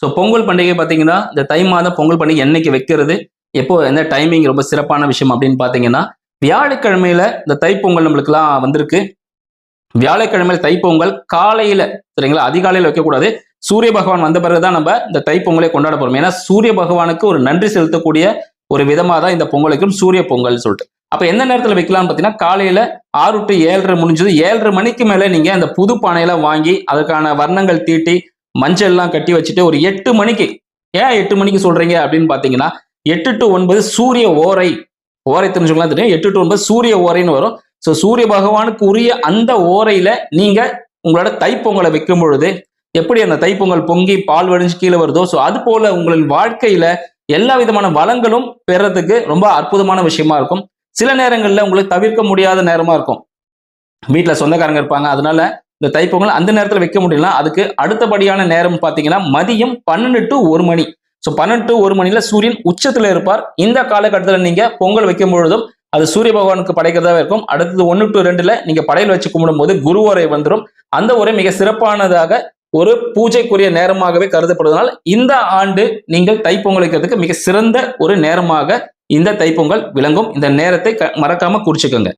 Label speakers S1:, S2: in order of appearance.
S1: So Pongal பண்டிகை பார்த்தீங்கன்னா, இந்த தை மாதம் பொங்கல் பண்டிகை என்னைக்கு வைக்கிறது, எப்போ எந்த டைமிங் ரொம்ப சிறப்பான விஷயம் அப்படின்னு பார்த்தீங்கன்னா, வியாழக்கிழமையில இந்த தைப்பொங்கல் நம்மளுக்குலாம் வந்திருக்கு. வியாழக்கிழமையில தைப்பொங்கல் காலையில சரிங்களா? அதிகாலையில வைக்கக்கூடாது. சூரிய பகவான் வந்த பிறகு தான் நம்ம இந்த தைப்பொங்கலை கொண்டாட போறோம். ஏன்னா, சூரிய பகவானுக்கு ஒரு நன்றி செலுத்தக்கூடிய ஒரு விதமா தான் இந்த பொங்கல் வைக்கிறோம். சூரிய பொங்கல்னு சொல்லிட்டு. அப்ப எந்த நேரத்துல வைக்கலாம்னு பார்த்தீங்கன்னா, காலையில 6 டூ 7:30 முடிஞ்சது. 7:30 மணிக்கு மேல நீங்க அந்த புது பானையெல்லாம் வாங்கி, அதற்கான வர்ணங்கள் தீட்டி, மஞ்சள்லாம் கட்டி வச்சுட்டு ஒரு 8 மணிக்கு ஏன் 8 மணிக்கு சொல்றீங்க அப்படின்னு பார்த்தீங்கன்னா, 8 டூ 9 சூரிய ஓரை. ஓரை தெரிஞ்சவங்கலாம் தெரியும். 8 டூ 9 சூரிய ஓரைன்னு வரும். ஸோ சூரிய பகவானுக்கு உரிய அந்த ஓரையில நீங்க உங்களோட தைப்பொங்கலை வைக்கும் பொழுது, எப்படி அந்த தைப்பொங்கல் பொங்கி பால் வடிஞ்சு கீழே வருதோ, ஸோ அது போல உங்களின் வாழ்க்கையில எல்லா விதமான வளங்களும் பெறதுக்கு ரொம்ப அற்புதமான விஷயமா இருக்கும். சில நேரங்கள்ல உங்களுக்கு தவிர்க்க முடியாத நேரமா இருக்கும். வீட்ல சொந்தக்காரங்க இருப்பாங்க. அதனால இந்த தைப்பொங்கல் அந்த நேரத்துல வைக்க முடியல. அதுக்கு அடுத்தபடியான நேரம் பார்த்தீங்கன்னா, மதியம் 12 டூ 1 மணி. ஸோ 12 டூ 1 மணில சூரியன் உச்சத்துல இருப்பார். இந்த காலகட்டத்துல நீங்க பொங்கல் வைக்கும் பொழுதும், அது சூரிய பகவானுக்கு படைக்கிறதா இருக்கும். அடுத்தது 1 டூ 2ல நீங்க படையல் வச்சு கும்பிடும்போது குரு ஓரை வந்துரும். அந்த ஓரை மிக சிறப்பானதாக ஒரு பூஜைக்குரிய நேரமாகவே கருதப்படுவதனால், இந்த ஆண்டு நீங்கள் தைப்பொங்கல் வைக்கிறதுக்கு மிக சிறந்த ஒரு நேரமாக இந்த தைப்பொங்கல் விளங்கும். இந்த நேரத்தை மறக்காம குறிச்சுக்கோங்க.